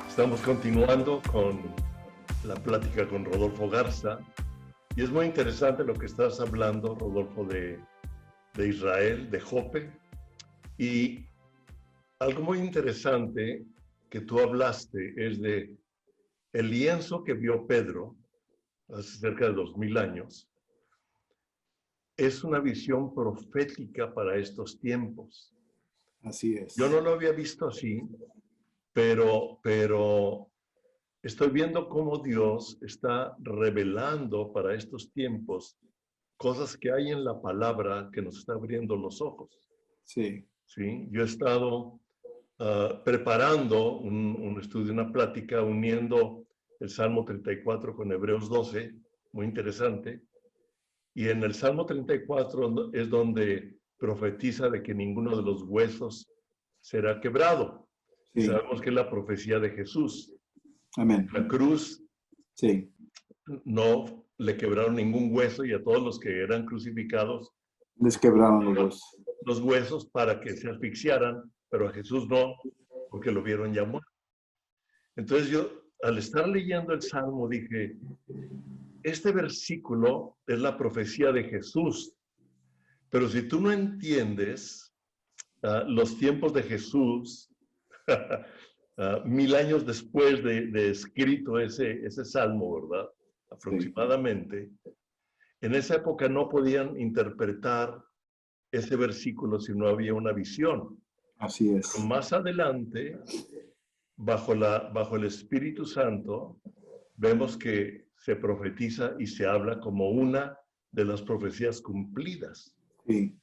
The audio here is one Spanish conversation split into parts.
Estamos continuando con la plática con Rodolfo Garza y es muy interesante lo que estás hablando, Rodolfo, de Israel, de Jope, y algo muy interesante que tú hablaste es de el lienzo que vio Pedro hace cerca de 2000 años. Es una visión profética para estos tiempos. Así es. Yo no lo había visto así, pero estoy viendo cómo Dios está revelando para estos tiempos cosas que hay en la palabra que nos está abriendo los ojos. Sí. ¿Sí? Yo he estado preparando un estudio, una plática, uniendo el Salmo 34 con Hebreos 12, muy interesante. Y en el Salmo 34 es donde profetiza de que ninguno de los huesos será quebrado. Sí. Y sabemos que es la profecía de Jesús. Amén. La cruz, sí, no le quebraron ningún hueso y a todos los que eran crucificados les quebraron los huesos para que se asfixiaran, pero a Jesús no, porque lo vieron ya muerto. Entonces yo, al estar leyendo el Salmo, dije, este versículo es la profecía de Jesús, pero si tú no entiendes los tiempos de Jesús, 1000 años después de escrito ese Salmo, ¿verdad? Aproximadamente. Sí. En esa época no podían interpretar ese versículo si no había una visión. Así es. Pero más adelante, bajo el Espíritu Santo, vemos que se profetiza y se habla como una de las profecías cumplidas. Sí.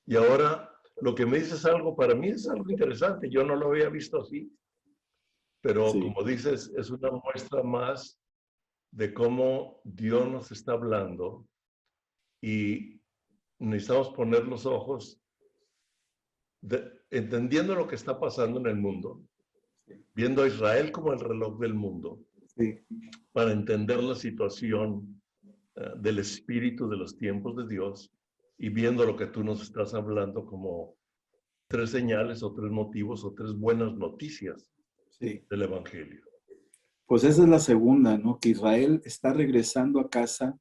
Y ahora, lo que me dices algo, para mí es algo interesante. Yo no lo había visto así. Pero sí, como dices, es una muestra más de cómo Dios nos está hablando y necesitamos poner los ojos entendiendo lo que está pasando en el mundo, viendo a Israel como el reloj del mundo, sí, para entender la situación del espíritu de los tiempos de Dios y viendo lo que tú nos estás hablando como 3 señales o 3 motivos o 3 buenas noticias del Evangelio. Pues esa es la segunda, ¿no? Que Israel está regresando a casa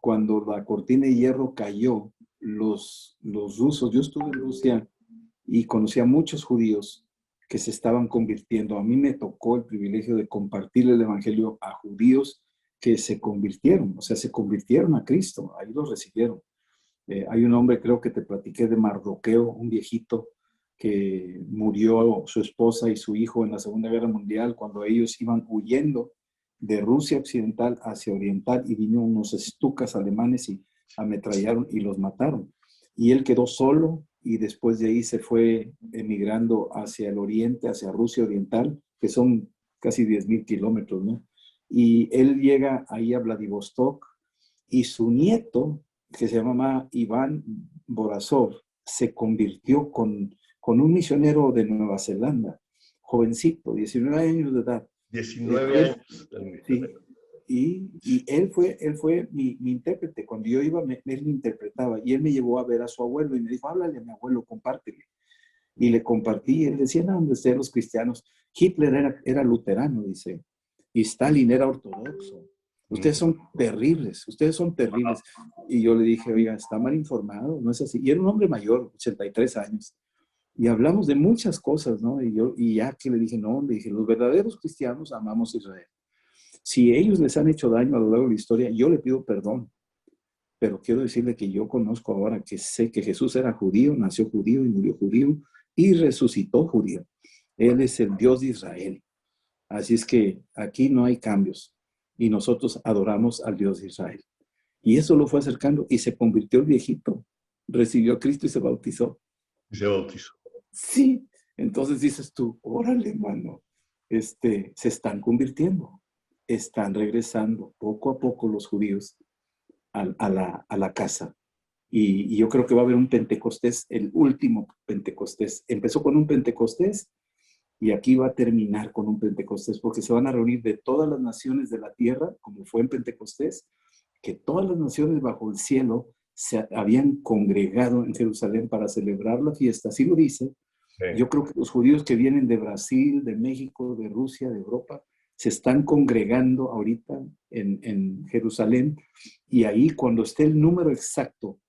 cuando la cortina de hierro cayó. Los rusos, yo estuve en Rusia y conocí a muchos judíos que se estaban convirtiendo. A mí me tocó el privilegio de compartir el evangelio a judíos que se convirtieron, o sea, se convirtieron a Cristo, ahí los recibieron. Hay un hombre, creo que te platiqué de Mardoqueo, un viejito que murió su esposa y su hijo en la Segunda Guerra Mundial cuando ellos iban huyendo de Rusia occidental hacia oriental y vinieron unos estucas alemanes y ametrallaron y los mataron. Y él quedó solo y después de ahí se fue emigrando hacia el oriente, hacia Rusia oriental, que son casi 10,000 kilómetros, ¿no? Y él llega ahí a Vladivostok y su nieto, que se llamaba Iván Borazov, se convirtió con un misionero de Nueva Zelanda, jovencito, 19 años de edad. 19 años. Sí, y él fue mi intérprete. Cuando yo iba, él me interpretaba y él me llevó a ver a su abuelo y me dijo, háblale a mi abuelo, compártele. Y le compartí, y él decía, no, donde estén los cristianos. Hitler era luterano, dice, y Stalin era ortodoxo. Ustedes son terribles, ustedes son terribles. Y yo le dije, oiga, está mal informado, no es así. Y era un hombre mayor, 83 años. Y hablamos de muchas cosas, ¿no? Y ya que le dije, no, le dije, los verdaderos cristianos amamos a Israel. Si ellos les han hecho daño a lo largo de la historia, yo le pido perdón. Pero quiero decirle que yo conozco ahora que sé que Jesús era judío, nació judío y murió judío y resucitó judío. Él es el Dios de Israel. Así es que aquí no hay cambios y nosotros adoramos al Dios de Israel. Y eso lo fue acercando y se convirtió el viejito. Recibió a Cristo y se bautizó. Y se bautizó. Sí. Entonces dices tú, órale, hermano, se están convirtiendo. Están regresando poco a poco los judíos a la casa. Y yo creo que va a haber un Pentecostés, el último Pentecostés. Empezó con un Pentecostés y aquí va a terminar con un Pentecostés, porque se van a reunir de todas las naciones de la tierra, como fue en Pentecostés, que todas las naciones bajo el cielo se habían congregado en Jerusalén para celebrar la fiesta, así lo dice. Sí. Yo creo que los judíos que vienen de Brasil, de México, de Rusia, de Europa, se están congregando ahorita en Jerusalén, y ahí cuando esté el número exacto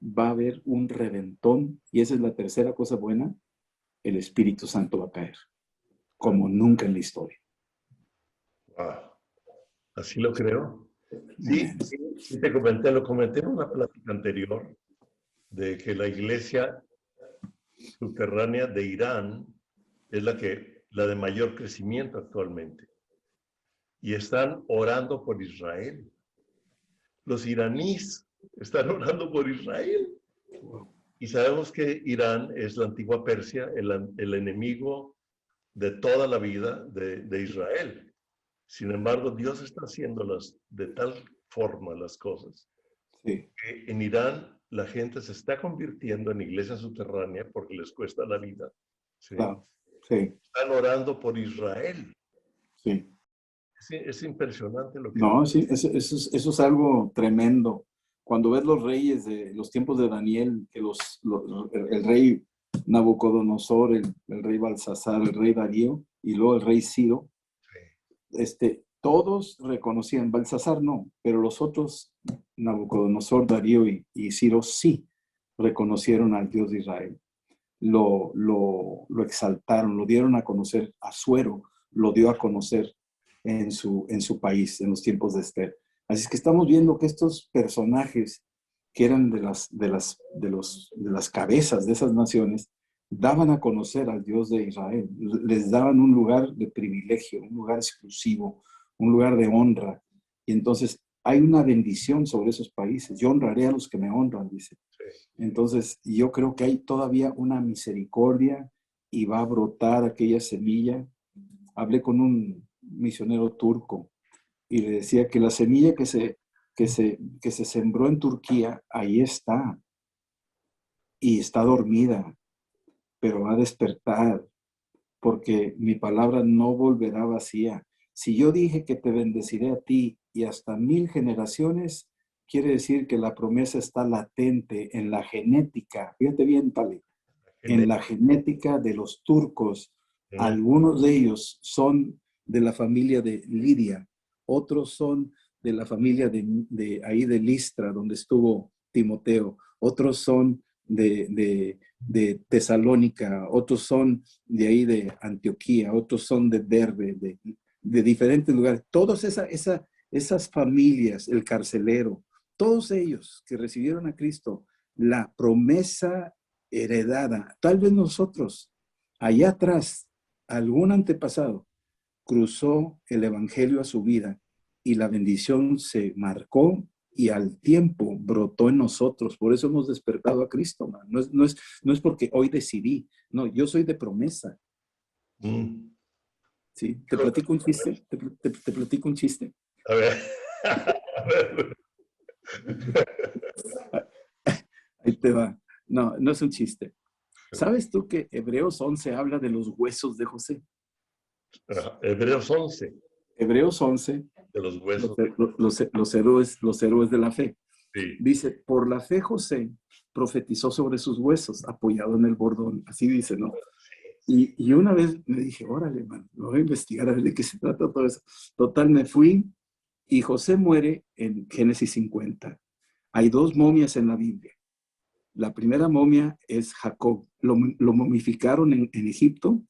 va a haber un reventón, y esa es la tercera cosa buena: el Espíritu Santo va a caer, como nunca en la historia. Wow. Así lo creo. Sí, Amén. sí lo comenté en una plática anterior, de que la iglesia subterránea de Irán es la de mayor crecimiento actualmente. Y están orando por Israel. Los iraníes están orando por Israel. Y sabemos que Irán es la antigua Persia, el enemigo de toda la vida de Israel. Sin embargo, Dios está haciéndolas de tal forma las cosas, Sí. que en Irán la gente se está convirtiendo en iglesia subterránea porque les cuesta la vida. ¿Sí? Claro. Sí. Están orando por Israel. Sí. Es impresionante lo que... No, sí, eso es algo tremendo. Cuando ves los reyes de los tiempos de Daniel, que el rey Nabucodonosor, el rey Balsasar, el rey Darío y luego el rey Ciro, todos reconocían, Balsasar no, pero los otros, Nabucodonosor, Darío y Ciro, sí reconocieron al Dios de Israel. Lo exaltaron, lo dieron a conocer. Asuero lo dio a conocer en su país, en los tiempos de Esther. Así es que estamos viendo que estos personajes que eran de las cabezas de esas naciones, daban a conocer al Dios de Israel, les daban un lugar de privilegio, un lugar exclusivo, un lugar de honra. Y entonces hay una bendición sobre esos países. Yo honraré a los que me honran, dice. Entonces yo creo que hay todavía una misericordia y va a brotar aquella semilla. Hablé con un misionero turco y le decía que la semilla que se sembró en Turquía, ahí está, y está dormida, pero va a despertar, porque mi palabra no volverá vacía. Si yo dije que te bendeciré a ti y hasta 1000 generaciones, quiere decir que la promesa está latente en la genética. Fíjate bien, Pali, en la genética de los turcos. Algunos de ellos son de la familia de Lidia, otros son de la familia de Listra, donde estuvo Timoteo, otros son de Tesalónica, otros son de ahí de Antioquía, otros son de Derbe, de diferentes lugares. Todas esas familias, el carcelero, todos ellos que recibieron a Cristo, la promesa heredada. Tal vez nosotros, allá atrás, algún antepasado cruzó el evangelio a su vida y la bendición se marcó y al tiempo brotó en nosotros. Por eso hemos despertado a Cristo, man. No es porque hoy decidí. No, yo soy de promesa. ¿Sí? ¿Te platico un chiste? ¿Te platico un chiste? A ver. A ver. Ahí te va. No, no es un chiste. ¿Sabes tú que Hebreos 11 habla de los huesos de José? Hebreos 11. Hebreos 11, de los huesos. los héroes de la fe. Sí. Dice, por la fe José profetizó sobre sus huesos, apoyado en el bordón. Así dice, ¿no? Y una vez me dije, órale, man, lo voy a investigar a ver de qué se trata todo eso. Total, me fui y José muere en Génesis 50. Hay dos momias en la Biblia. La primera momia es Jacob. Lo momificaron en Egipto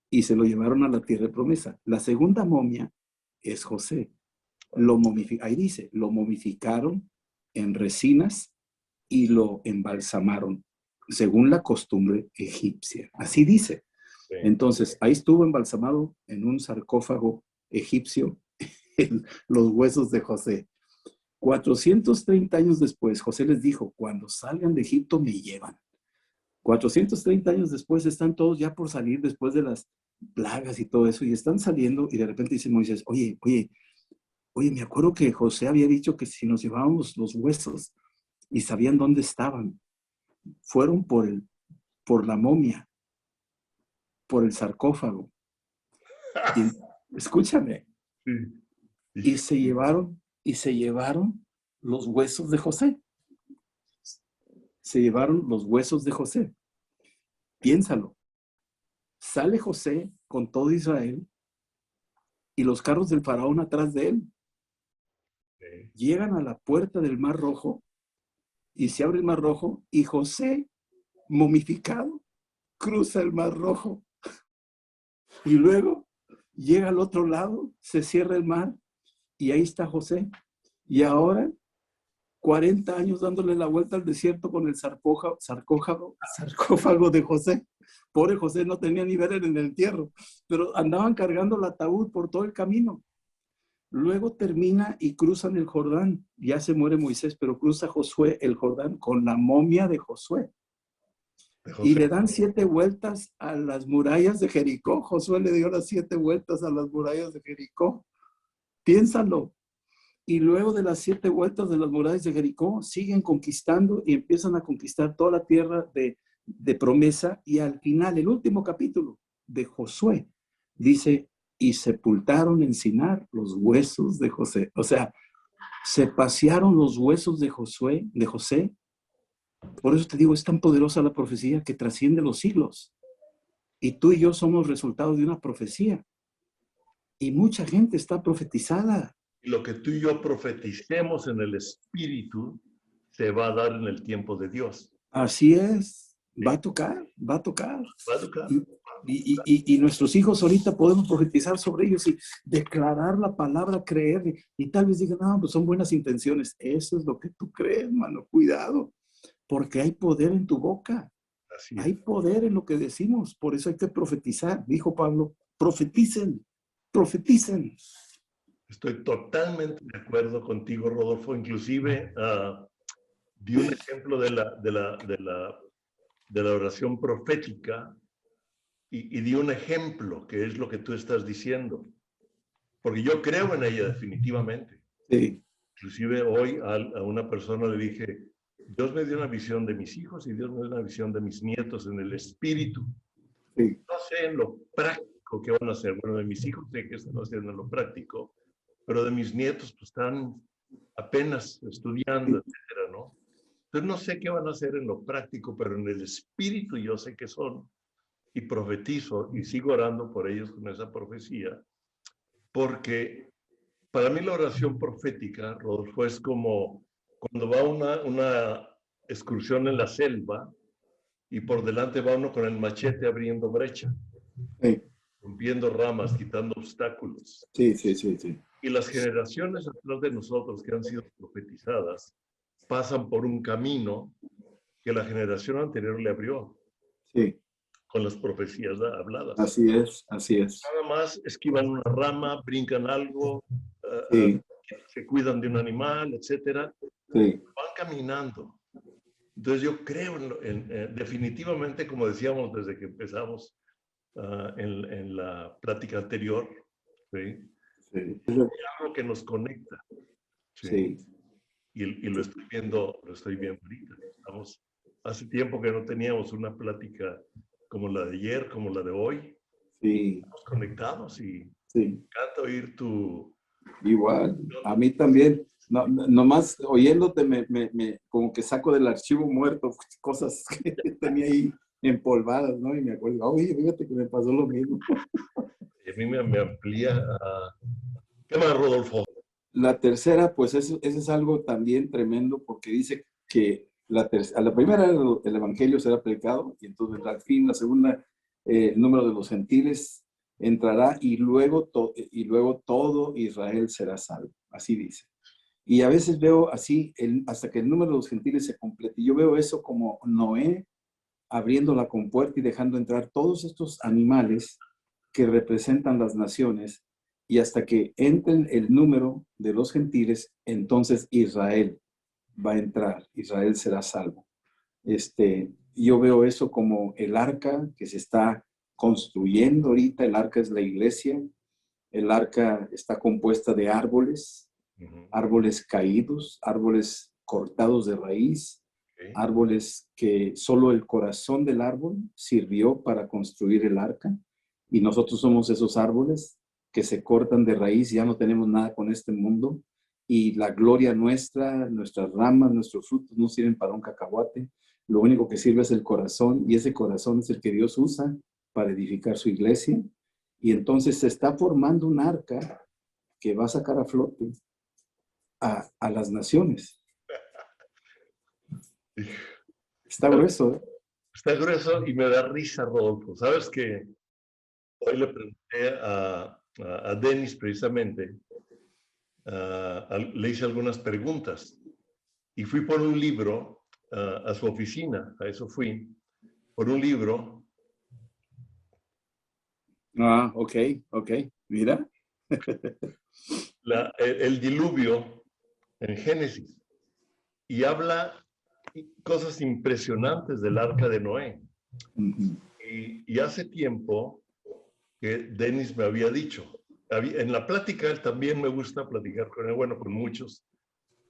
y se lo llevaron a la tierra de promesa. La segunda momia es José. Ahí dice, lo momificaron en resinas y lo embalsamaron, según la costumbre egipcia. Así dice. Sí. Entonces, ahí estuvo embalsamado en un sarcófago egipcio los huesos de José. 430 años después, José les dijo, cuando salgan de Egipto me llevan. 430 años después están todos ya por salir después de las plagas y todo eso, y están saliendo y de repente dice Moisés, oye, me acuerdo que José había dicho que si nos llevábamos los huesos y sabían dónde estaban, fueron por la momia, por el sarcófago. Y, escúchame. Y se llevaron los huesos de José. se llevaron los huesos de José. Piénsalo. Sale José con todo Israel y los carros del faraón atrás de él. Llegan a la puerta del Mar Rojo y se abre el Mar Rojo y José, momificado, cruza el Mar Rojo. Y luego llega al otro lado, se cierra el mar y ahí está José. Y ahora 40 años dándole la vuelta al desierto con el sarcófago de José. Pobre José no tenía ni ver en el entierro, pero andaban cargando el ataúd por todo el camino. Luego termina y cruzan el Jordán. Ya se muere Moisés, pero cruza Josué el Jordán con la momia de Josué. Y le dan 7 vueltas a las murallas de Jericó. Josué le dio las 7 vueltas a las murallas de Jericó. Piénsalo. Y luego de las 7 vueltas de las murallas de Jericó, siguen conquistando y empiezan a conquistar toda la tierra de promesa. Y al final, el último capítulo de Josué, dice, y sepultaron en Sinar los huesos de José. O sea, se pasearon los huesos de José. Por eso te digo, es tan poderosa la profecía que trasciende los siglos. Y tú y yo somos resultado de una profecía. Y mucha gente está profetizada. Y lo que tú y yo profeticemos en el Espíritu se va a dar en el tiempo de Dios. Así es. Va a tocar, va a tocar. Va a tocar. Y nuestros hijos ahorita podemos profetizar sobre ellos y declarar la palabra, creer. Y tal vez digan, no, pues son buenas intenciones. Eso es lo que tú crees, mano. Cuidado. Porque hay poder en tu boca. Así es. Hay poder en lo que decimos. Por eso hay que profetizar. Dijo Pablo, profeticen, profeticen. Estoy totalmente de acuerdo contigo, Rodolfo. Inclusive di un ejemplo de la oración profética y di un ejemplo que es lo que tú estás diciendo. Porque yo creo en ella definitivamente. Sí. Inclusive hoy a una persona le dije, Dios me dio una visión de mis hijos y Dios me dio una visión de mis nietos en el espíritu. Sí. No sé en lo práctico qué van a hacer. Bueno, de mis hijos sé que están haciendo en lo práctico, pero de mis nietos pues están apenas estudiando, etcétera, ¿no? Entonces no sé qué van a hacer en lo práctico, pero en el espíritu yo sé que son. Y profetizo y sigo orando por ellos con esa profecía, porque para mí la oración profética, Rodolfo, es como cuando va una excursión en la selva y por delante va uno con el machete abriendo brecha, Sí. rompiendo ramas, quitando obstáculos. Sí, sí, sí, sí. Y las generaciones atrás de nosotros que han sido profetizadas pasan por un camino que la generación anterior le abrió. Sí. Con las profecías habladas. Así es, así es. Nada más esquivan una rama, brincan algo, Sí. se cuidan de un animal, etcétera. Sí. Van caminando. Entonces yo creo definitivamente, como decíamos desde que empezamos en la plática anterior, ¿sí? Sí. Es algo que nos conecta. ¿Sí? Sí. Y lo estoy viendo ahorita. Hace tiempo que no teníamos una plática como la de ayer, como la de hoy. Sí. Estamos conectados y Sí. me encanta oír tu... Igual, a mí también. No, nomás oyéndote como que saco del archivo muerto cosas que tenía ahí empolvadas, ¿no? Y me acuerdo, oye, fíjate que me pasó lo mismo. Y a mí me amplía. ¿Qué más, Rodolfo? La tercera, pues eso es algo también tremendo porque dice que a la primera el evangelio será predicado y entonces al fin, la segunda, el número de los gentiles entrará y luego todo Israel será salvo. Así dice. Y a veces veo así, hasta que el número de los gentiles se complete. Y yo veo eso como Noé abriendo la compuerta y dejando entrar todos estos animales que representan las naciones, y hasta que entren el número de los gentiles, entonces Israel va a entrar, Israel será salvo. Yo veo eso como el arca que se está construyendo ahorita. El arca es la iglesia. El arca está compuesta de árboles, árboles caídos, árboles cortados de raíz, árboles que solo el corazón del árbol sirvió para construir el arca, y nosotros somos esos árboles que se cortan de raíz. Ya no tenemos nada con este mundo y la gloria nuestra, nuestras ramas, nuestros frutos no sirven para un cacahuate. Lo único que sirve es el corazón, y ese corazón es el que Dios usa para edificar su iglesia. Y entonces se está formando un arca que va a sacar a flote a las naciones. Está grueso, ¿eh? Está grueso y me da risa, Rodolfo. ¿Sabes qué? Hoy le pregunté a Denis precisamente, le hice algunas preguntas y fui por un libro a su oficina, a eso fui, por un libro. Ah, ok, mira. El diluvio en Génesis, y habla cosas impresionantes del arca de Noé. Y hace tiempo que Denis me había dicho, en la plática, él también me gusta platicar con él, bueno, con muchos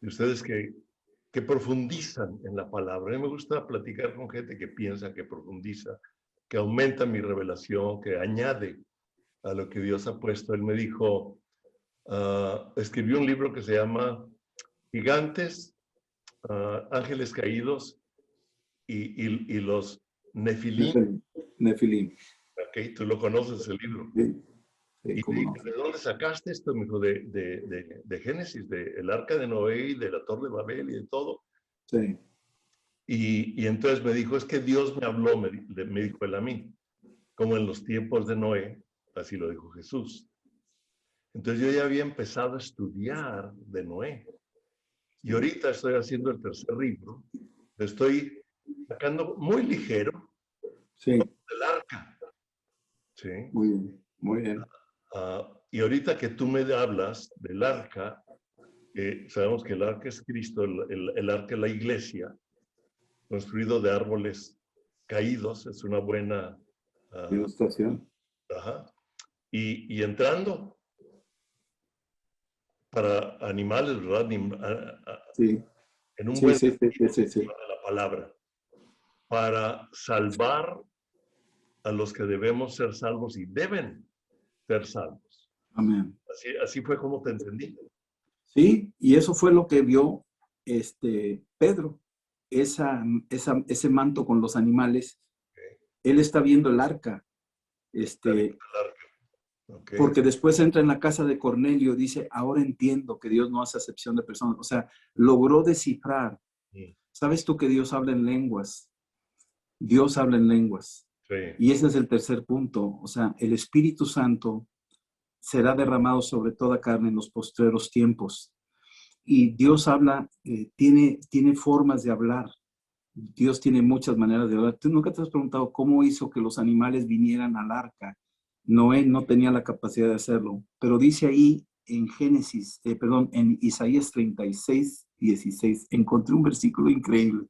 de ustedes que profundizan en la palabra. A mí me gusta platicar con gente que piensa, que profundiza, que aumenta mi revelación, que añade a lo que Dios ha puesto. Él me dijo, escribió un libro que se llama Gigantes, Ángeles Caídos y los Nefilim. Nefilim. Ok, tú lo conoces, el libro. Sí, Y cómo no. ¿de dónde sacaste esto? Me dijo, de Génesis, del arca de Noé y de la torre de Babel y de todo. Sí. Y entonces me dijo, es que Dios me habló, me dijo él a mí, como en los tiempos de Noé, así lo dijo Jesús. Entonces yo ya había empezado a estudiar de Noé. Y ahorita estoy haciendo el tercer libro. Estoy sacando muy ligero Sí. del arca. ¿Sí? Muy bien, muy bien. Y ahorita que tú me hablas del arca, sabemos que el arca es Cristo, el arca es la iglesia, construido de árboles caídos, es una buena Ilustración. Ajá. Y entrando para animales, ¿verdad? Sí. En un Sí, buen sí, sentido sí. de la palabra, para salvar a los que debemos ser salvos y deben ser salvos. Amén. Así fue como te entendí. Sí, y eso fue lo que vio Pedro, ese manto con los animales. Okay. Él está viendo el arca, Okay. porque después entra en la casa de Cornelio, dice, ahora entiendo que Dios no hace acepción de personas. O sea, logró descifrar. ¿Sabes tú que Dios habla en lenguas? Dios habla en lenguas. Sí. Y ese es el tercer punto. O sea, el Espíritu Santo será derramado sobre toda carne en los postreros tiempos. Y Dios habla, tiene formas de hablar. Dios tiene muchas maneras de hablar. ¿Tú nunca te has preguntado cómo hizo que los animales vinieran al arca? Noé no tenía la capacidad de hacerlo, pero dice ahí en en Isaías 36, 16, encontré un versículo increíble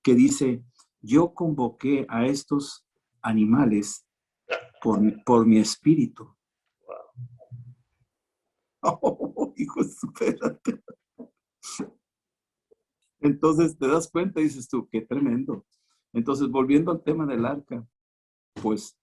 que dice, yo convoqué a estos animales por mi espíritu. Oh, hijo, espérate. Entonces te das cuenta y dices tú, qué tremendo. Entonces, volviendo al tema del arca, pues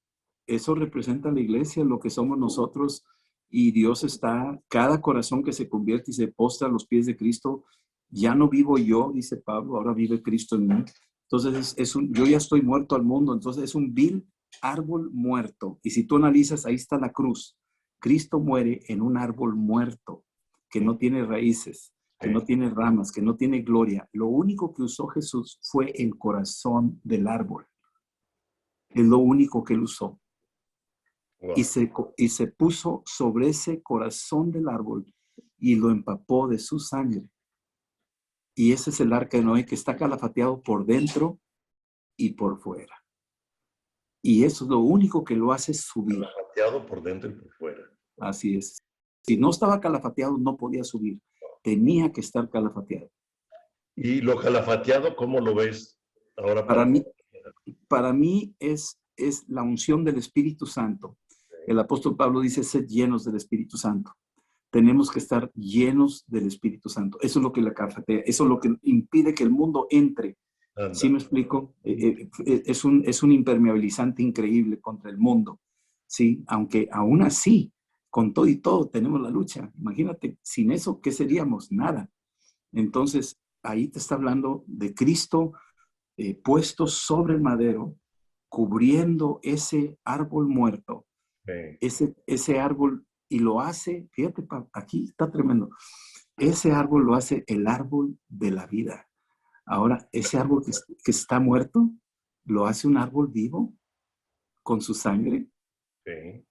eso representa a la iglesia, lo que somos nosotros, y Dios está, cada corazón que se convierte y se postra a los pies de Cristo, ya no vivo yo, dice Pablo, ahora vive Cristo en mí. Entonces, yo ya estoy muerto al mundo, entonces es un vil árbol muerto. Y si tú analizas, ahí está la cruz. Cristo muere en un árbol muerto, que no tiene raíces, que no tiene ramas, que no tiene gloria. Lo único que usó Jesús fue el corazón del árbol. Es lo único que él usó. Wow. Y se puso sobre ese corazón del árbol y lo empapó de su sangre. Y ese es el arca de Noé, que está calafateado por dentro y por fuera. Y eso es lo único que lo hace subir. Calafateado por dentro y por fuera. Así es. Si no estaba calafateado, no podía subir. Tenía que estar calafateado. ¿Y lo calafateado, cómo lo ves ahora? Para mí es la unción del Espíritu Santo. El apóstol Pablo dice, sed llenos del Espíritu Santo. Tenemos que estar llenos del Espíritu Santo. Eso es lo que la calafatea. Eso es lo que impide que el mundo entre. Anda. ¿Sí me explico? Es un impermeabilizante increíble contra el mundo. ¿Sí? Aunque aún así, con todo y todo tenemos la lucha. Imagínate, sin eso, ¿qué seríamos? Nada. Entonces, ahí te está hablando de Cristo puesto sobre el madero, cubriendo ese árbol muerto, ese árbol, y lo hace, fíjate, aquí está tremendo, ese árbol lo hace el árbol de la vida. Ahora, ese árbol que está muerto, lo hace un árbol vivo con su sangre. Sí.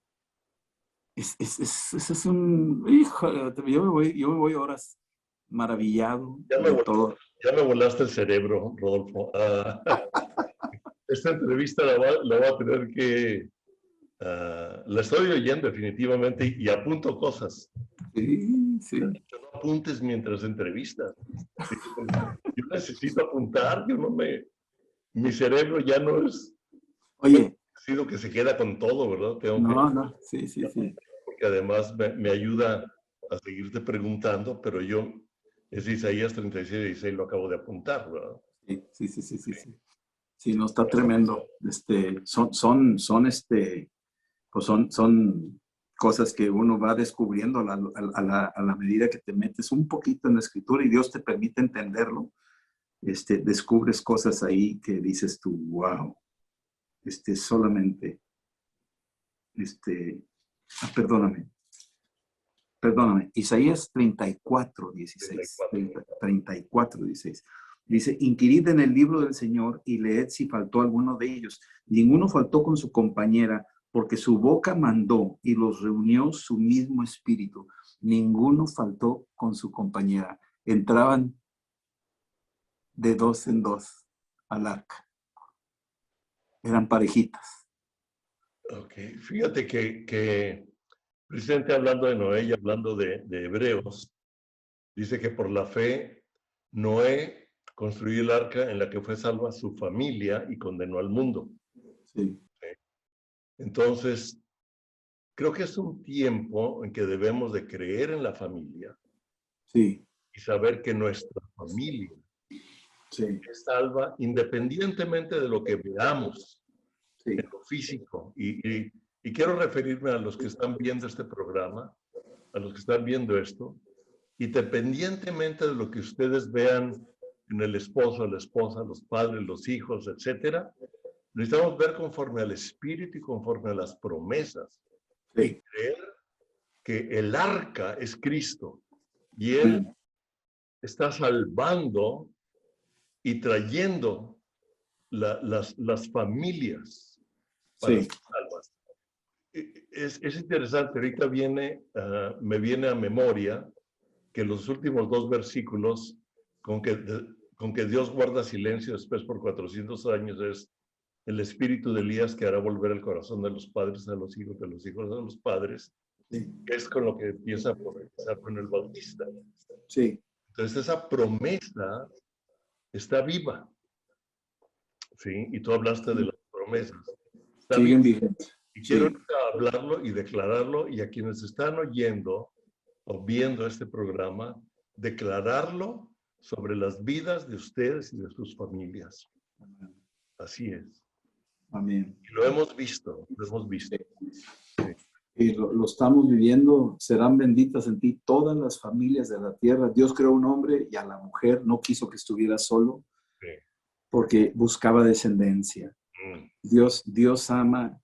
Ese es un, hijo, yo me voy horas maravillado de todo. Ya me volaste el cerebro, Rodolfo. Esta entrevista la voy a tener que... la estoy oyendo definitivamente y apunto cosas. Sí, sí. No apuntes mientras entrevistas. Yo necesito apuntar, mi cerebro ya no es... Oye. Sido que se queda con todo, ¿verdad? No, sí. Porque además me ayuda a seguirte preguntando, pero yo, es Isaías 36:16, lo acabo de apuntar, ¿verdad? Sí. Sí, no, está tremendo. Son cosas que uno va descubriendo a la medida que te metes un poquito en la escritura y Dios te permite entenderlo. Descubres cosas ahí que dices tú, wow, solamente, perdóname, Isaías 34:16, 34:16. Dice, inquirid en el libro del Señor y leed si faltó alguno de ellos. Ninguno faltó con su compañera, porque su boca mandó y los reunió su mismo espíritu. Ninguno faltó con su compañera. Entraban de dos en dos al arca. Eran parejitas. Ok, fíjate que precisamente hablando de Noé y hablando de Hebreos, dice que por la fe Noé construyó el arca en la que fue salva su familia y condenó al mundo. Sí. Entonces, creo que es un tiempo en que debemos de creer en la familia. Sí. Y saber que nuestra familia es salva independientemente de lo que veamos en lo físico. Y quiero referirme a los que están viendo este programa, a los que están viendo esto, independientemente de lo que ustedes vean en el esposo, la esposa, los padres, los hijos, etcétera, necesitamos ver conforme al Espíritu y conforme a las promesas. Y creer que el arca es Cristo y Él está salvando y trayendo las familias para ser salvas. Es interesante, ahorita me viene a memoria que los últimos 2 versículos con que Dios guarda silencio después por 400 años es el espíritu de Elías que hará volver el corazón de los padres a los hijos, de los hijos a los padres, que es con lo que empieza a profetizar con el Bautista. Sí. Entonces esa promesa está viva, ¿sí? Y tú hablaste de las promesas. Está Siguen viva. vigentes. Y quiero hablarlo y declararlo, y a quienes están oyendo o viendo este programa, declararlo sobre las vidas de ustedes y de sus familias. Así es. Amén. Y lo hemos visto, lo hemos visto. Sí. Y lo estamos viviendo, serán benditas en ti todas las familias de la tierra. Dios creó un hombre y a la mujer no quiso que estuviera solo, Sí. porque buscaba descendencia. Dios ama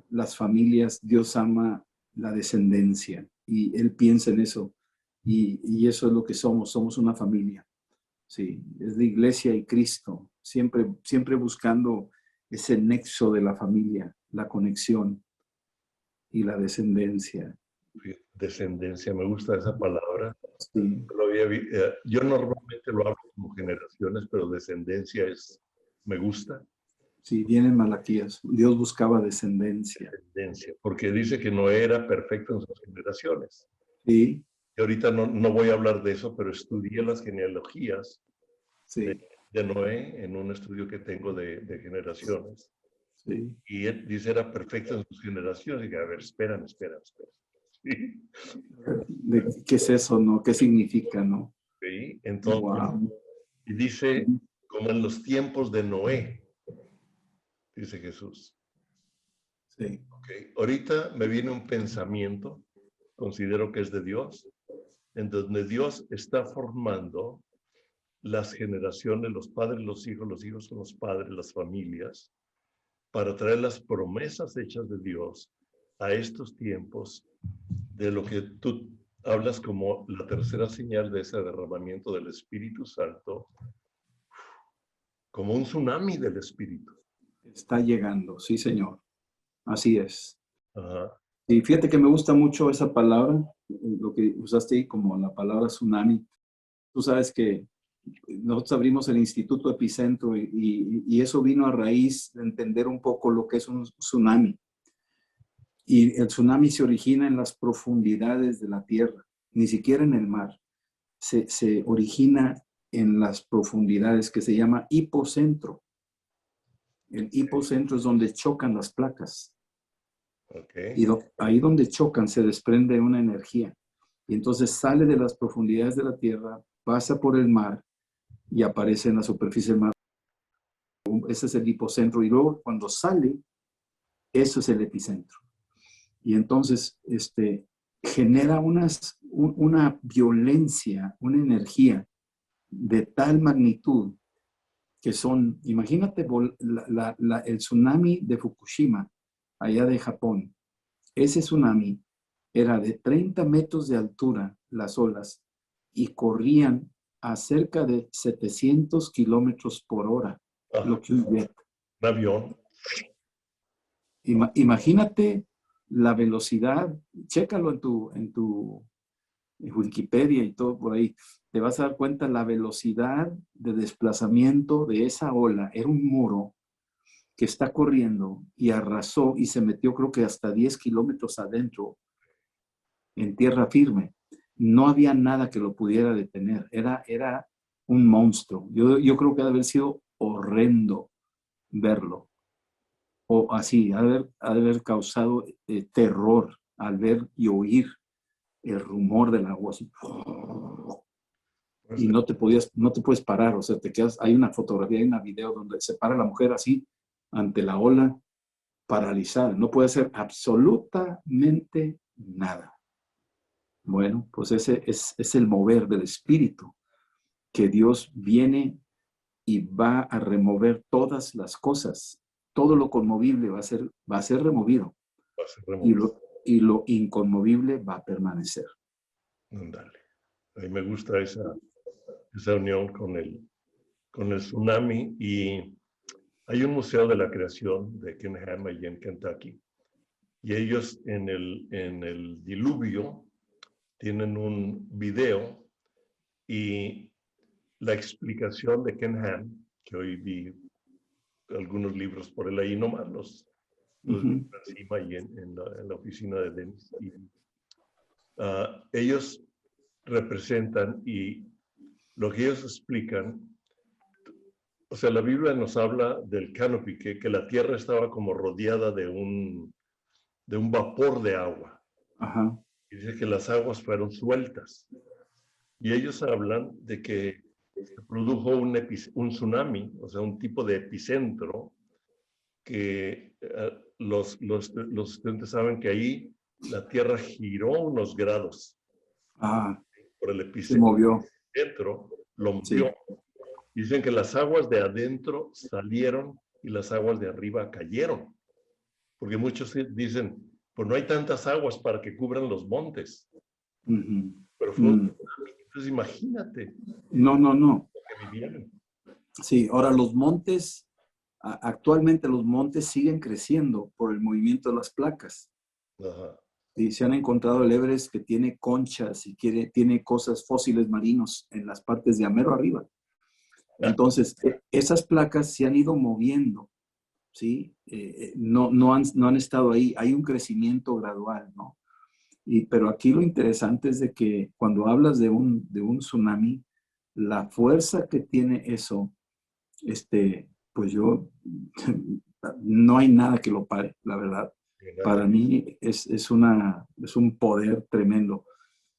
las familias, Dios ama la descendencia y Él piensa en eso. Y eso es lo que somos una familia. Sí, es la iglesia y Cristo, siempre buscando ese nexo de la familia, la conexión y la descendencia. Descendencia, me gusta esa palabra. Sí. Yo normalmente lo hablo como generaciones, pero descendencia me gusta. Sí, viene en Malaquías. Dios buscaba descendencia. Porque dice que no era perfecto en sus generaciones. Sí. Y ahorita no voy a hablar de eso, pero estudié las genealogías de Noé en un estudio que tengo de generaciones. Sí. Y él dice era perfecto en sus generaciones. Y dije, a ver, espera. ¿Sí? ¿Qué es eso, no? ¿Qué significa, no? ¿Sí? Entonces, y dice, como en los tiempos de Noé, dice Jesús. Sí. Okay. Ahorita me viene un pensamiento considero que es de Dios, en donde Dios está formando las generaciones, los padres, los hijos con los padres, las familias, para traer las promesas hechas de Dios a estos tiempos, de lo que tú hablas como la tercera señal de ese derramamiento del Espíritu Santo, como un tsunami del Espíritu. Está llegando, sí, Señor. Así es. Ajá. Y fíjate que me gusta mucho esa palabra, lo que usaste ahí como la palabra tsunami. Tú sabes que nosotros abrimos el Instituto Epicentro y eso vino a raíz de entender un poco lo que es un tsunami. Y el tsunami se origina en las profundidades de la tierra, ni siquiera en el mar. Se origina en las profundidades que se llama hipocentro. El hipocentro es donde chocan las placas. Okay. Y ahí donde chocan se desprende una energía. Y entonces sale de las profundidades de la tierra, pasa por el mar y aparece en la superficie del mar. Ese es el hipocentro. Y luego cuando sale, eso es el epicentro. Y entonces genera una violencia, una energía de tal magnitud que son, imagínate el tsunami de Fukushima, allá de Japón. Ese tsunami era de 30 metros de altura, las olas, y corrían a cerca de 700 kilómetros por hora, lo que un jet. Un avión. Imagínate la velocidad, chécalo en tu Wikipedia y todo por ahí, te vas a dar cuenta la velocidad de desplazamiento de esa ola. Era un muro que está corriendo y arrasó y se metió creo que hasta 10 kilómetros adentro en tierra firme. No había nada que lo pudiera detener. Era un monstruo. Yo creo que ha de haber sido horrendo verlo. O así, ha de haber causado terror al ver y oír el rumor del agua así. Y no te puedes parar, o sea, te quedas, hay una fotografía, hay una video donde se para la mujer así ante la ola, paralizada, no puede hacer absolutamente nada. Bueno, pues ese es el mover del espíritu, que Dios viene y va a remover todas las cosas, todo lo conmovible va a ser removido. Va a ser removido. Y lo inconmovible va a permanecer. Dale. A mí me gusta esa unión con el tsunami. Y hay un museo de la creación de Ken Ham allí en Kentucky. Y ellos en el diluvio tienen un video y la explicación de Ken Ham, que hoy vi algunos libros por él ahí nomás, los encima y en la oficina de Dennis. Y, ellos representan y lo que ellos explican, o sea, la Biblia nos habla del canopy, que la tierra estaba como rodeada de un vapor de agua. Ajá. Y dice que las aguas fueron sueltas. Y ellos hablan de que se produjo un tsunami, o sea, un tipo de epicentro, que los estudiantes saben que ahí la Tierra giró unos grados. Por el epicentro. Se movió. Lo movió. Sí. Dicen que las aguas de adentro salieron y las aguas de arriba cayeron. Porque muchos dicen, pues no hay tantas aguas para que cubran los montes. Pero fue entonces imagínate. No. Lo que vivieron. Sí, ahora los montes, actualmente los montes siguen creciendo por el movimiento de las placas. Ajá. Y se han encontrado el Everest que tiene conchas y tiene cosas fósiles marinos en las partes de amero arriba. Entonces, esas placas se han ido moviendo, ¿sí? No han estado ahí. Hay un crecimiento gradual, ¿no? Pero aquí lo interesante es de que cuando hablas de un tsunami, la fuerza que tiene eso, pues no hay nada que lo pare, la verdad. Para mí es un poder tremendo.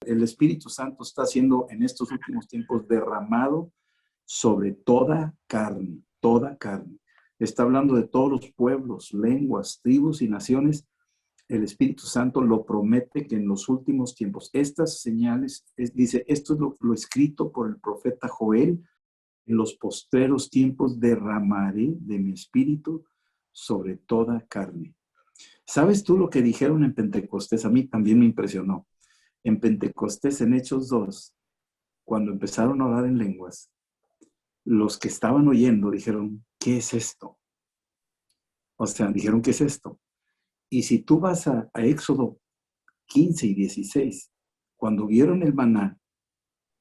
El Espíritu Santo está siendo en estos últimos tiempos derramado sobre toda carne, toda carne. Está hablando de todos los pueblos, lenguas, tribus y naciones. el Espíritu Santo lo promete que en los últimos tiempos, estas señales, dice, esto es lo escrito por el profeta Joel, en los postreros tiempos derramaré de mi espíritu sobre toda carne. ¿Sabes tú lo que dijeron en Pentecostés? A mí también me impresionó. En Pentecostés, en Hechos 2, cuando empezaron a orar en lenguas, los que estaban oyendo dijeron, ¿qué es esto? O sea, dijeron, ¿qué es esto? Y si tú vas a Éxodo 15 y 16, cuando vieron el maná,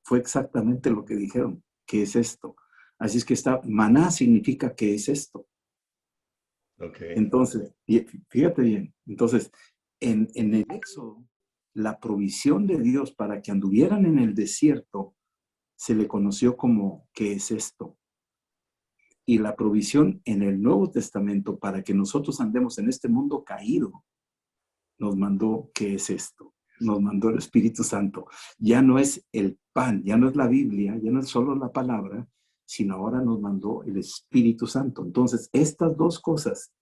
fue exactamente lo que dijeron, ¿qué es esto? Así es que maná significa ¿qué es esto? Okay. Entonces, fíjate bien, entonces, en el Éxodo, la provisión de Dios para que anduvieran en el desierto se le conoció como ¿qué es esto? Y la provisión en el Nuevo Testamento para que nosotros andemos en este mundo caído, nos mandó ¿qué es esto? Nos mandó el Espíritu Santo. Ya no es el pan, ya no es la Biblia, ya no es solo la palabra, sino ahora nos mandó el Espíritu Santo. Entonces, estas dos cosas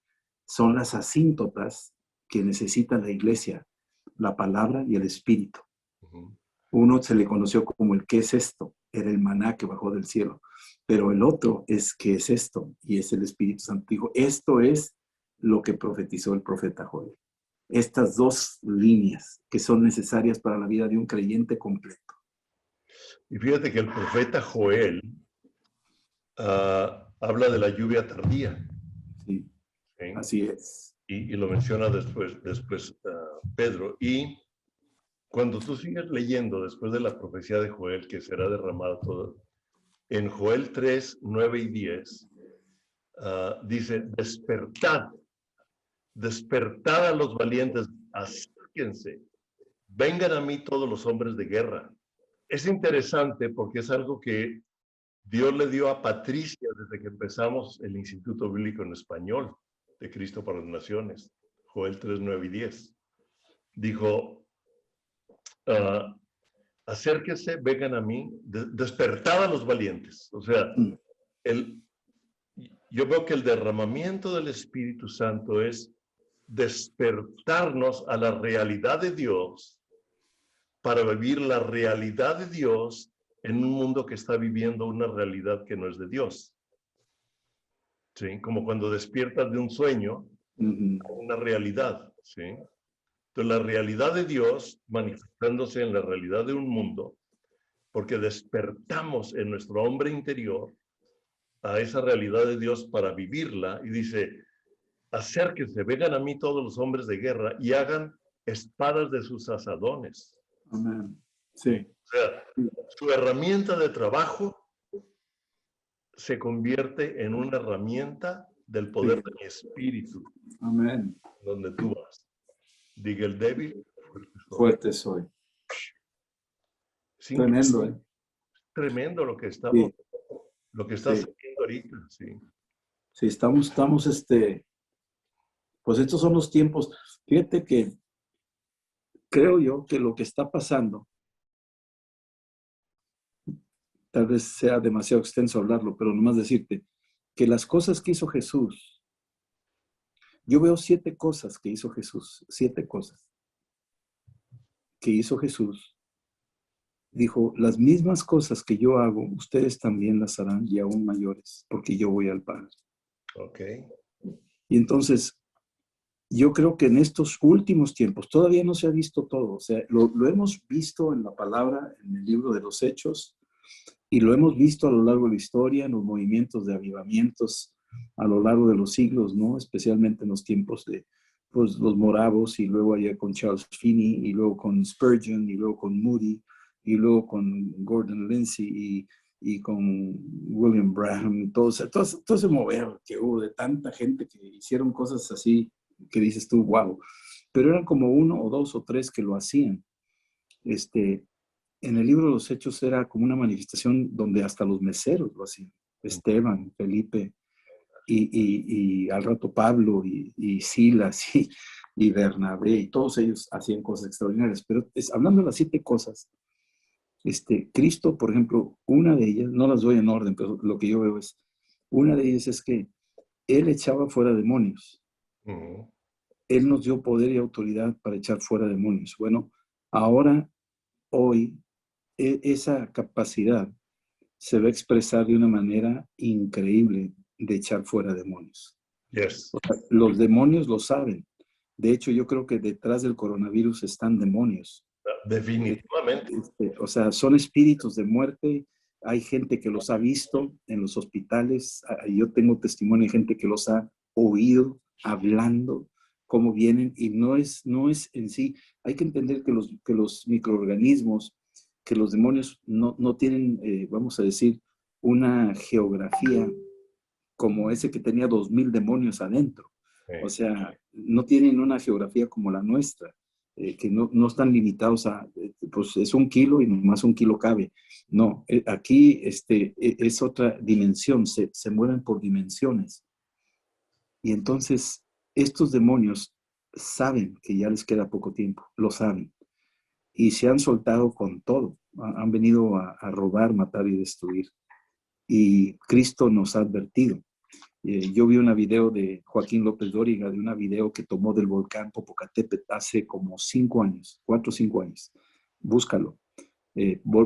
son las asíntotas que necesita la iglesia, la palabra y el Espíritu. Uh-huh. Uno se le conoció como el ¿qué es esto? Era el maná que bajó del cielo. Pero el otro es ¿qué es esto? Y es el Espíritu Santo. Dijo, esto es lo que profetizó el profeta Joel. Estas dos líneas que son necesarias para la vida de un creyente completo. Y fíjate que el profeta Joel habla de la lluvia tardía. Sí, ¿Sí? así es. Y lo menciona después Pedro. Y cuando tú sigues leyendo después de la profecía de Joel, que será derramado todo, en Joel 3, 9 y 10, dice, despertad a los valientes, acérquense, vengan a mí todos los hombres de guerra. Es interesante porque es algo que Dios le dio a Patricia desde que empezamos el Instituto Bíblico en Español de Cristo para las Naciones, Joel 3, 9 y 10. Dijo, acérquense, vengan a mí, despertad a los valientes. O sea, yo veo que el derramamiento del Espíritu Santo es despertarnos a la realidad de Dios para vivir la realidad de Dios en un mundo que está viviendo una realidad que no es de Dios. ¿Sí? Como cuando despiertas de un sueño, una realidad. ¿Sí? Entonces, la realidad de Dios manifestándose en la realidad de un mundo, porque despertamos en nuestro hombre interior a esa realidad de Dios para vivirla, y dice, acérquense, vengan a mí todos los hombres de guerra y hagan espadas de sus asadones. Amén. Sí. O sea, su herramienta de trabajo se convierte en una herramienta del poder de mi espíritu. Amén. Donde tú vas. Diga el débil, fuerte soy. Tremendo, tremendo lo que estamos, sí. Lo que está haciendo ahorita, sí. Sí, estamos, pues estos son los tiempos. Fíjate que creo yo que lo que está pasando, tal vez sea demasiado extenso hablarlo, pero nomás decirte que las cosas que hizo Jesús, yo veo 7 cosas que hizo Jesús, 7 cosas que hizo Jesús. Dijo, las mismas cosas que yo hago, ustedes también las harán y aún mayores, porque yo voy al Padre. Ok. Y entonces, yo creo que en estos últimos tiempos, todavía no se ha visto todo, o sea, lo hemos visto en la palabra, en el libro de los Hechos, y lo hemos visto a lo largo de la historia, en los movimientos de avivamientos a lo largo de los siglos, ¿no? Especialmente en los tiempos de pues, los moravos, y luego allá con Charles Finney, y luego con Spurgeon, y luego con Moody, y luego con Gordon Lindsay, y con William Branham, y todo ese mover que hubo de tanta gente que hicieron cosas así, que dices tú, wow. Pero eran como 1 o 2 o 3 que lo hacían. En el libro de los Hechos era como una manifestación donde hasta los meseros lo hacían. Esteban, Felipe, y al rato Pablo, y Silas, y Bernabé, y todos ellos hacían cosas extraordinarias. Pero hablando de las 7 cosas, Cristo, por ejemplo, una de ellas, no las doy en orden, pero lo que yo veo una de ellas es que Él echaba fuera demonios. Él nos dio poder y autoridad para echar fuera demonios. Bueno, ahora, hoy, esa capacidad se va a expresar de una manera increíble de echar fuera demonios. Yes. O sea, los demonios lo saben. De hecho, yo creo que detrás del coronavirus están demonios. Definitivamente. O sea, son espíritus de muerte. Hay gente que los ha visto en los hospitales. Yo tengo testimonio de gente que los ha oído hablando, cómo vienen, y no es en sí. Hay que entender que los microorganismos, que los demonios no tienen, vamos a decir, una geografía como ese que tenía 2000 demonios adentro. O sea, no tienen una geografía como la nuestra, que no están limitados a, pues es 1 kilo y nomás 1 kilo cabe. No, aquí es otra dimensión, se mueven por dimensiones. Y entonces, estos demonios saben que ya les queda poco tiempo, lo saben. Y se han soltado con todo. Han venido a robar, matar y destruir. Y Cristo nos ha advertido. Yo vi una video de Joaquín López Dóriga, de una video que tomó del volcán Popocatépetl hace como 5 años, 4 o 5 años. Búscalo.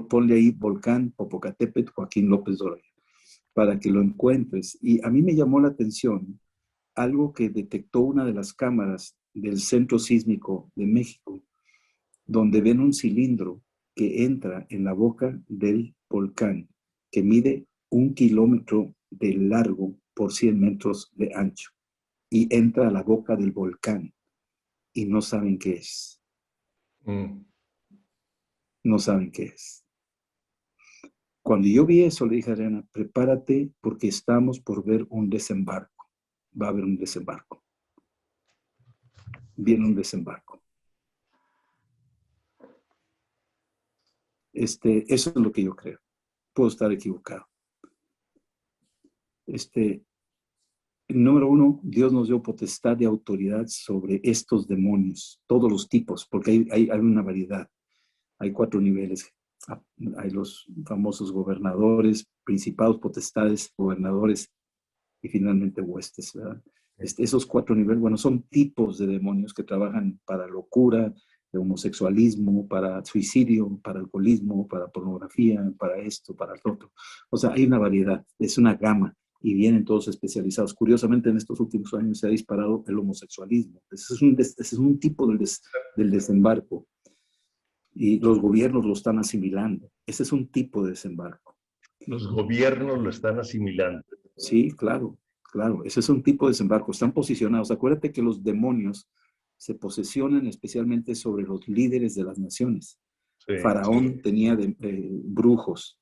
Ponle ahí volcán Popocatépetl Joaquín López Dóriga para que lo encuentres. Y a mí me llamó la atención algo que detectó una de las cámaras del Centro Sísmico de México, donde ven un cilindro que entra en la boca del volcán, que mide 1 kilómetro de largo por 100 metros de ancho, y entra a la boca del volcán, y no saben qué es. No saben qué es. Cuando yo vi eso, le dije a Adriana, prepárate porque estamos por ver un desembarco. Va a haber un desembarco. Viene un desembarco. Eso es lo que yo creo. Puedo estar equivocado. Número 1, Dios nos dio potestad y autoridad sobre estos demonios, todos los tipos, porque hay una variedad. Hay 4 niveles. Hay los famosos gobernadores, principados, potestades, gobernadores y finalmente huestes, ¿verdad? Esos 4 niveles, bueno, son tipos de demonios que trabajan para locura, de homosexualismo, para suicidio, para alcoholismo, para pornografía, para esto, para lo otro. O sea, hay una variedad, es una gama y vienen todos especializados. Curiosamente, en estos últimos años se ha disparado el homosexualismo. Ese es un tipo del desembarco. Y los gobiernos lo están asimilando. Ese es un tipo de desembarco. Los gobiernos lo están asimilando. Sí, claro, claro. Ese es un tipo de desembarco. Están posicionados. Acuérdate que los demonios se posesionan especialmente sobre los líderes de las naciones. Sí. Faraón tenía brujos.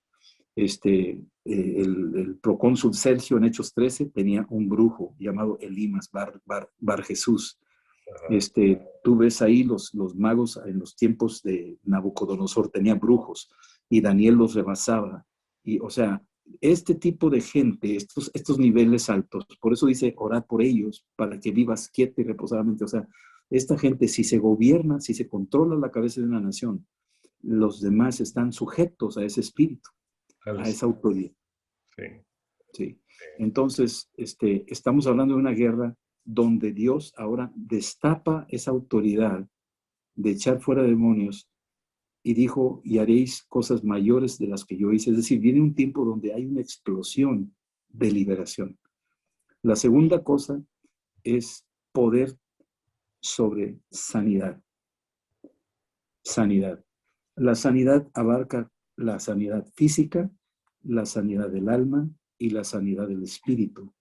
El procónsul Sergio en Hechos 13 tenía un brujo llamado Elimas Bar Jesús. Tú ves ahí los magos en los tiempos de Nabucodonosor tenían brujos y Daniel los rebasaba. Y, o sea, este tipo de gente, estos niveles altos, por eso dice, orad por ellos para que vivas quieta y reposadamente. O sea, esta gente, si se gobierna, si se controla la cabeza de una nación, los demás están sujetos a ese espíritu, a esa autoridad. Sí. Sí. Entonces, estamos hablando de una guerra donde Dios ahora destapa esa autoridad de echar fuera demonios y dijo, y haréis cosas mayores de las que yo hice. Es decir, viene un tiempo donde hay una explosión de liberación. La segunda cosa es poder sobre sanidad. Sanidad. La sanidad abarca la sanidad física, la sanidad del alma y la sanidad del espíritu.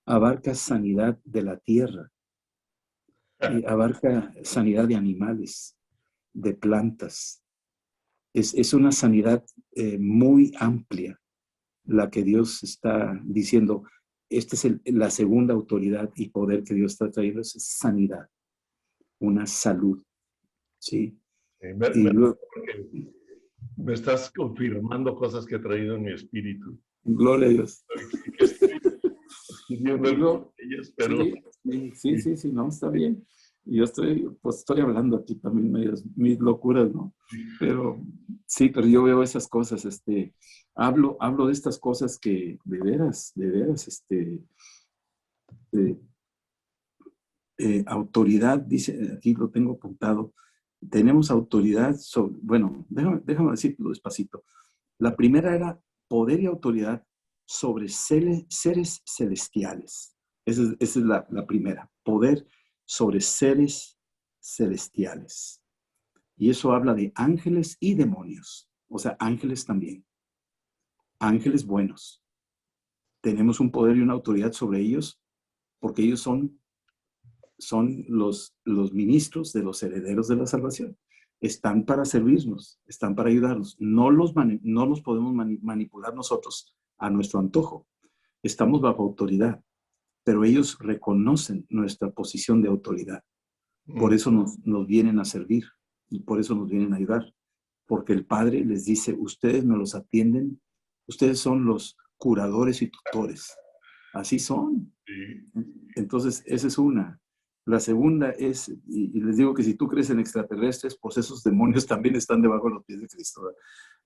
Abarca sanidad de la tierra, abarca sanidad de animales, de plantas. Es una sanidad muy amplia la que Dios está diciendo. Esta es la segunda autoridad y poder que Dios está trayendo, es sanidad, una salud. ¿Sí? Me estás confirmando cosas que he traído en mi espíritu. Gloria a Dios. Pero... Sí, no, está bien. Yo estoy hablando aquí también mis locuras, ¿no? Pero sí, pero yo veo esas cosas, hablo de estas cosas que de veras, autoridad, dice, aquí lo tengo apuntado, tenemos autoridad sobre, bueno, déjame decirlo despacito. La primera era poder y autoridad sobre seres celestiales. Esa es la primera, poder sobre seres celestiales. Y eso habla de ángeles y demonios, o sea, ángeles también, ángeles buenos. Tenemos un poder y una autoridad sobre ellos porque ellos son los ministros de los herederos de la salvación. Están para servirnos, están para ayudarnos. No los podemos manipular nosotros a nuestro antojo. Estamos bajo autoridad, pero ellos reconocen nuestra posición de autoridad. Por eso nos vienen a servir y por eso nos vienen a ayudar. Porque el Padre les dice, ustedes me los atienden, ustedes son los curadores y tutores. Así son. Entonces, esa es una. La segunda es, y les digo que si tú crees en extraterrestres, pues esos demonios también están debajo de los pies de Cristo.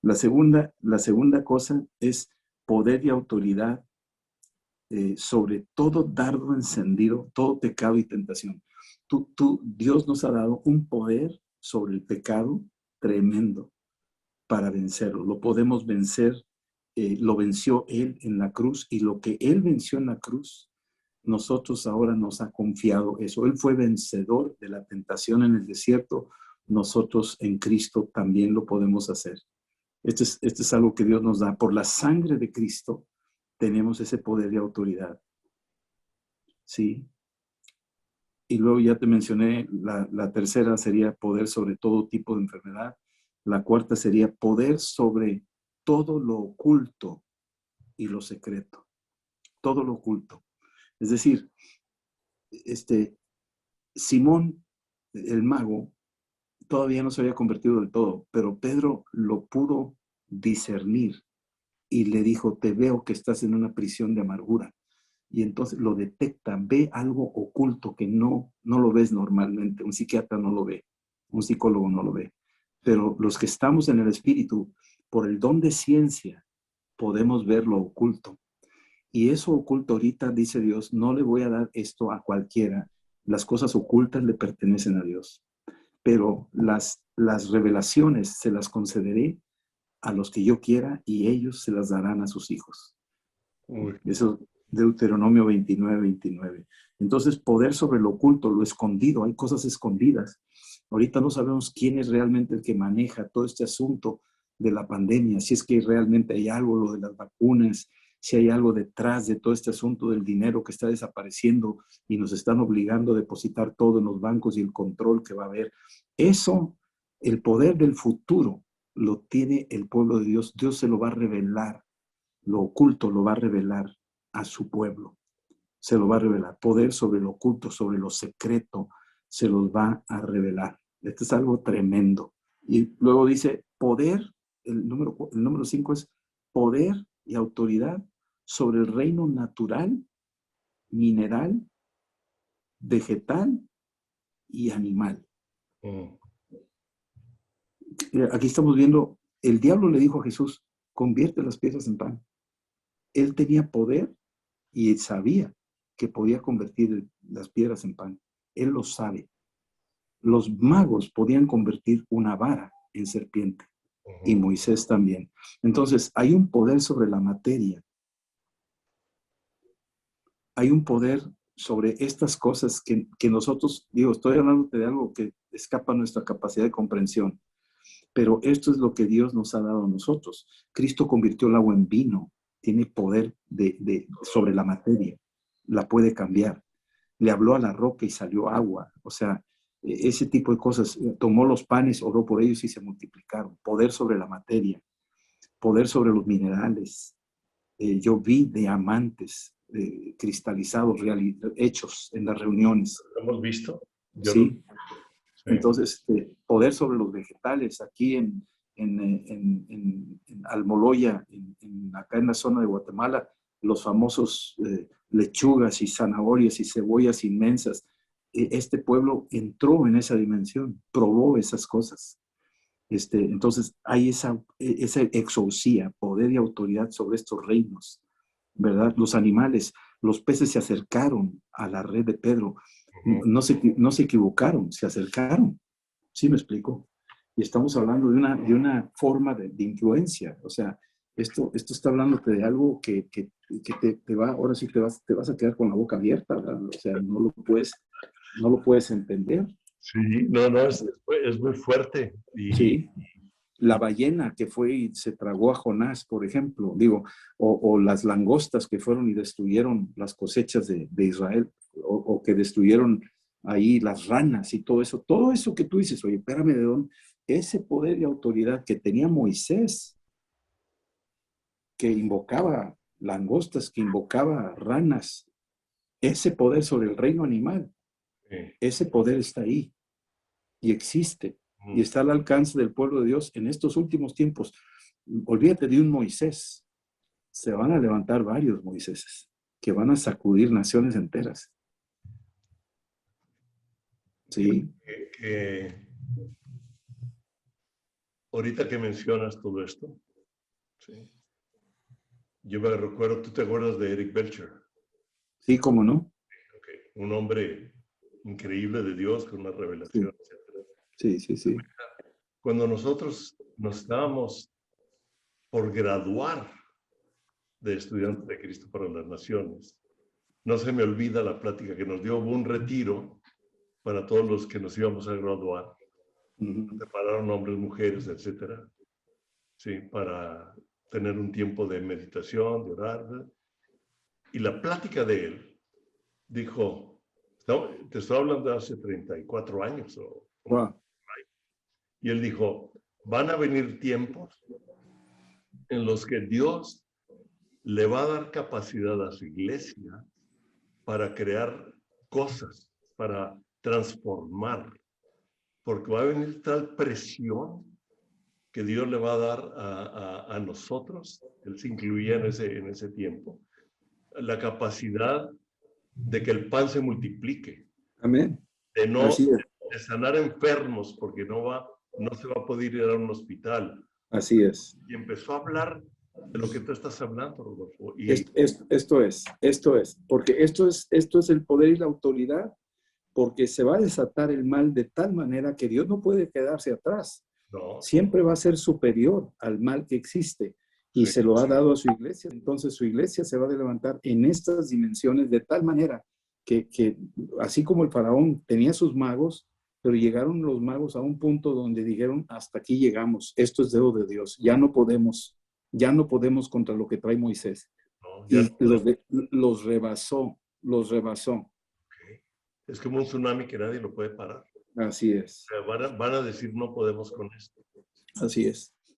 La segunda cosa es poder y autoridad sobre todo dardo encendido, todo pecado y tentación. Dios nos ha dado un poder sobre el pecado tremendo para vencerlo. Lo podemos vencer, lo venció Él en la cruz y lo que Él venció en la cruz, nosotros ahora nos ha confiado eso. Él fue vencedor de la tentación en el desierto. Nosotros en Cristo también lo podemos hacer. Este es algo que Dios nos da. Por la sangre de Cristo tenemos ese poder y autoridad. ¿Sí? Y luego ya te mencioné, la tercera sería poder sobre todo tipo de enfermedad. La cuarta sería poder sobre todo lo oculto y lo secreto. Todo lo oculto. Es decir, Simón, el mago, todavía no se había convertido del todo, pero Pedro lo pudo discernir y le dijo, te veo que estás en una prisión de amargura. Y entonces lo detecta, ve algo oculto que no lo ves normalmente. Un psiquiatra no lo ve, un psicólogo no lo ve. Pero los que estamos en el espíritu, por el don de ciencia, podemos ver lo oculto. Y eso oculto ahorita, dice Dios, no le voy a dar esto a cualquiera. Las cosas ocultas le pertenecen a Dios. Pero las revelaciones se las concederé a los que yo quiera y ellos se las darán a sus hijos. Eso Deuteronomio 29. Entonces, poder sobre lo oculto, lo escondido, hay cosas escondidas. Ahorita no sabemos quién es realmente el que maneja todo este asunto de la pandemia, si es que realmente hay algo, lo de las vacunas, si hay algo detrás de todo este asunto del dinero que está desapareciendo y nos están obligando a depositar todo en los bancos y el control que va a haber. Eso, el poder del futuro, lo tiene el pueblo de Dios. Dios se lo va a revelar. Lo oculto lo va a revelar a su pueblo. Se lo va a revelar. Poder sobre lo oculto, sobre lo secreto, se los va a revelar. Esto es algo tremendo. Y luego dice poder, el número 5 es poder y autoridad sobre el reino natural, mineral, vegetal y animal. Aquí estamos viendo, el diablo le dijo a Jesús, convierte las piedras en pan. Él tenía poder y sabía que podía convertir las piedras en pan. Él lo sabe. Los magos podían convertir una vara en serpiente y Moisés también. Entonces, hay un poder sobre la materia. Hay un poder sobre estas cosas que nosotros, estoy hablando de algo que escapa a nuestra capacidad de comprensión, pero esto es lo que Dios nos ha dado a nosotros. Cristo convirtió el agua en vino, tiene poder sobre la materia, la puede cambiar. Le habló a la roca y salió agua, o sea, ese tipo de cosas. Tomó los panes, oró por ellos y se multiplicaron. Poder sobre la materia, poder sobre los minerales. Yo vi diamantes cristalizados, hechos en las reuniones. ¿Lo hemos visto? Sí. Entonces, poder sobre los vegetales. Aquí en Almoloya, acá en la zona de Guatemala, los famosos lechugas y zanahorias y cebollas inmensas. Este pueblo entró en esa dimensión, probó esas cosas. Entonces, hay esa exousia, poder y autoridad sobre estos reinos, ¿verdad? Los animales, los peces se acercaron a la red de Pedro. No se equivocaron, se acercaron. ¿Sí me explico? Y estamos hablando de una forma de influencia. O sea, esto está hablándote de algo que te va, ahora sí te vas a quedar con la boca abierta, ¿verdad? O sea, no lo puedes entender. Sí, no, es muy fuerte. Sí. La ballena que fue y se tragó a Jonás, por ejemplo, digo, o las langostas que fueron y destruyeron las cosechas de Israel, o que destruyeron ahí las ranas y todo eso que tú dices, oye, espérame, ¿de dónde? Ese poder y autoridad que tenía Moisés, que invocaba langostas, que invocaba ranas, ese poder sobre el reino animal, ese poder está ahí y existe y está al alcance del pueblo de Dios en estos últimos tiempos. Olvídate de un Moisés, se van a levantar varios Moiséses que van a sacudir naciones enteras. Sí. Ahorita que mencionas todo esto, ¿sí? Yo me recuerdo, ¿tú te acuerdas de Eric Belcher? Sí, ¿cómo no? Okay. Un hombre increíble de Dios con una revelación, Sí. etc. Sí, sí, sí. Cuando nosotros nos estábamos por graduar de estudiantes de Cristo para las Naciones, no se me olvida la plática que nos dio. Hubo un retiro para todos los que nos íbamos a graduar. Separaron hombres, mujeres, etcétera, sí, para tener un tiempo de meditación, de orar. Y la plática de él dijo, no, te estoy hablando de hace 34 años. Wow. Y él dijo, van a venir tiempos en los que Dios le va a dar capacidad a su iglesia para crear cosas, para transformar, porque va a venir tal presión que Dios le va a dar a nosotros, él se incluía en ese tiempo, la capacidad de que el pan se multiplique, Amén. de no Así es. de sanar enfermos, porque no se va a poder ir a un hospital. Así es. Y empezó a hablar de lo que tú estás hablando, Rodolfo. Esto es, porque esto es el poder y la autoridad, porque se va a desatar el mal de tal manera que Dios no puede quedarse atrás. No. Siempre va a ser superior al mal que existe y Sí. se lo ha dado a su iglesia. Entonces su iglesia se va a levantar en estas dimensiones de tal manera que así como el faraón tenía sus magos, pero llegaron los magos a un punto donde dijeron, hasta aquí llegamos, esto es dedo de Dios, ya no podemos contra lo que trae Moisés. No, Y los rebasó. Okay. Es como un tsunami que nadie lo puede parar. Así es. O sea, van a decir, no podemos con esto. Así es.